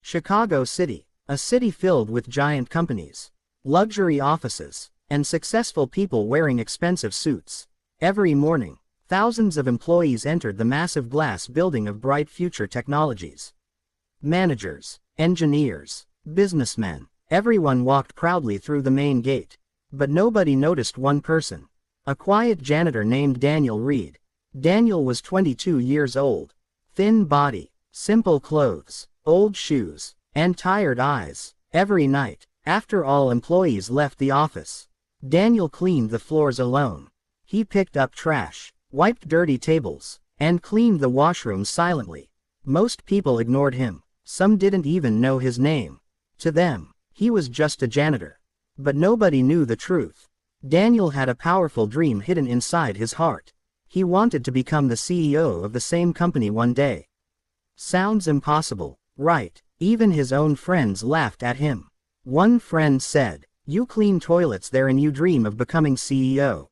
Chicago City, a city filled with giant companies, luxury offices, and successful people wearing expensive suits. Every morning, thousands of employees entered the massive glass building of bright future technologies. Managers, engineers, businessmen, everyone walked proudly through the main gate. But nobody noticed one person. A quiet janitor named Daniel Reed. Daniel was 22 years old. Thin body, simple clothes, old shoes, and tired eyes. Every night, after all employees left the office, Daniel cleaned the floors alone. He picked up trash, wiped dirty tables, and cleaned the washrooms silently. Most people ignored him. Some didn't even know his name. To them, he was just a janitor. But nobody knew the truth. Daniel had a powerful dream hidden inside his heart. He wanted to become the CEO of the same company one day. Sounds impossible, right? Even his own friends laughed at him. One friend said, "You clean toilets there and you dream of becoming CEO."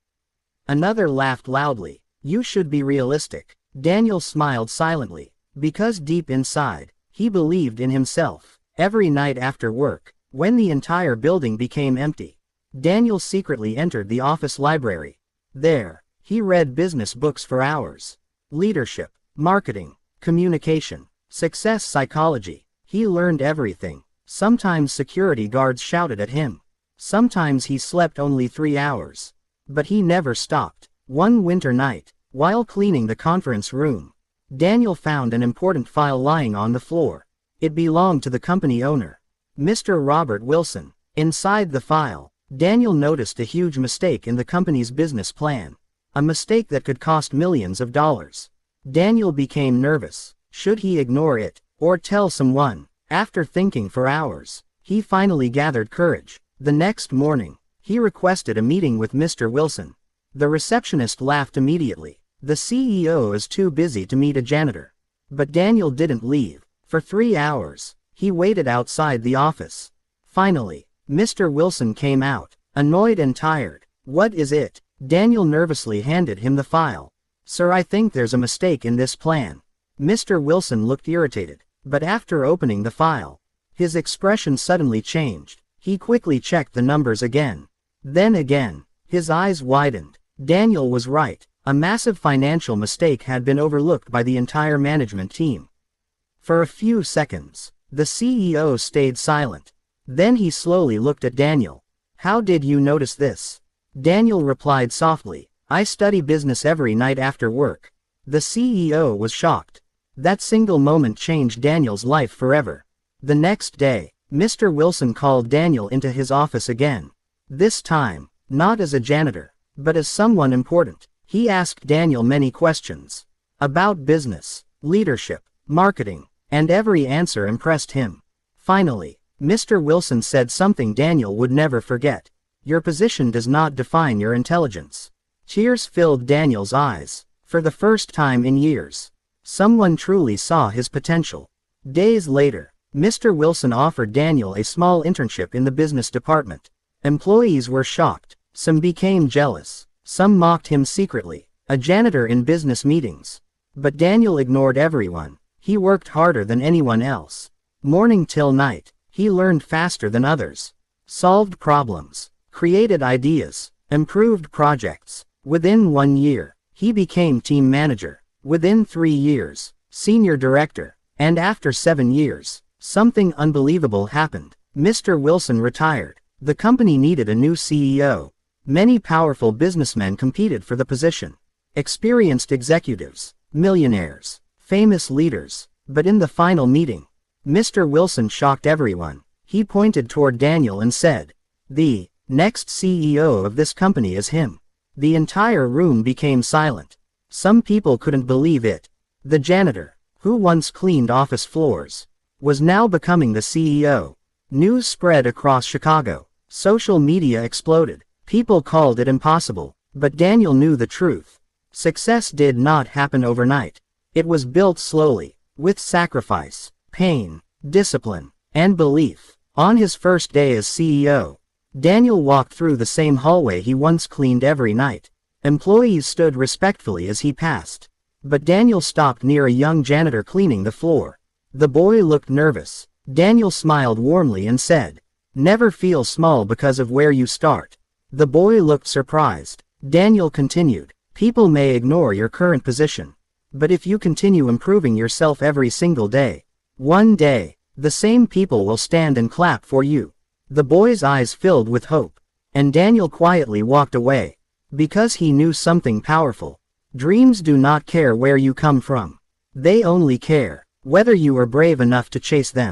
Another laughed loudly. "You should be realistic." Daniel smiled silently, because deep inside, he believed in himself. Every night after work, when the entire building became empty, Daniel secretly entered the office library. There, he read business books for hours. Leadership, marketing, communication, success psychology. He learned everything. Sometimes security guards shouted at him. Sometimes he slept only 3 hours. But he never stopped. One winter night, while cleaning the conference room, Daniel found an important file lying on the floor. It belonged to the company owner, Mr. Robert Wilson. Inside the file, Daniel noticed a huge mistake in the company's business plan. A mistake that could cost millions of dollars. Daniel became nervous. Should he ignore it, or tell someone? After thinking for hours, he finally gathered courage. The next morning, he requested a meeting with Mr. Wilson. The receptionist laughed immediately. The CEO is too busy to meet a janitor. But Daniel didn't leave. For 3 hours, he waited outside the office. Finally, Mr. Wilson came out, annoyed and tired. "What is it?" Daniel nervously handed him the file. "Sir, I think there's a mistake in this plan." Mr. Wilson looked irritated, but after opening the file, his expression suddenly changed. He quickly checked the numbers again. Then again, his eyes widened. Daniel was right. A massive financial mistake had been overlooked by the entire management team. For a few seconds, the CEO stayed silent. Then he slowly looked at Daniel. "How did you notice this?" Daniel replied softly, "I study business every night after work." The CEO was shocked. That single moment changed Daniel's life forever. The next day, Mr. Wilson called Daniel into his office again. This time, not as a janitor, but as someone important. He asked Daniel many questions about business, leadership, marketing, and every answer impressed him. Finally, Mr. Wilson said something Daniel would never forget. "Your position does not define your intelligence." Tears filled Daniel's eyes. For the first time in years, someone truly saw his potential. Days later, Mr. Wilson offered Daniel a small internship in the business department. Employees were shocked. Some became jealous. Some mocked him secretly, a janitor in business meetings. But Daniel ignored everyone. He worked harder than anyone else. Morning till night, he learned faster than others. Solved problems, created ideas, improved projects. Within 1 year, he became team manager. Within 3 years, senior director. And after 7 years, something unbelievable happened. Mr. Wilson retired. The company needed a new CEO. Many powerful businessmen competed for the position. Experienced executives, millionaires, famous leaders. But in the final meeting, Mr. Wilson shocked everyone. He pointed toward Daniel and said, "The next CEO of this company is him." The entire room became silent. Some people couldn't believe it. The janitor, who once cleaned office floors, was now becoming the CEO. News spread across Chicago. Social media exploded. People called it impossible, but Daniel knew the truth. Success did not happen overnight. It was built slowly, with sacrifice, pain, discipline, and belief. On his first day as CEO, Daniel walked through the same hallway he once cleaned every night. Employees stood respectfully as he passed. But Daniel stopped near a young janitor cleaning the floor. The boy looked nervous. Daniel smiled warmly and said, "Never feel small because of where you start." The boy looked surprised. Daniel continued, "People may ignore your current position. But if you continue improving yourself every single day, one day, the same people will stand and clap for you." The boy's eyes filled with hope, and Daniel quietly walked away, because he knew something powerful. Dreams do not care where you come from. They only care whether you are brave enough to chase them.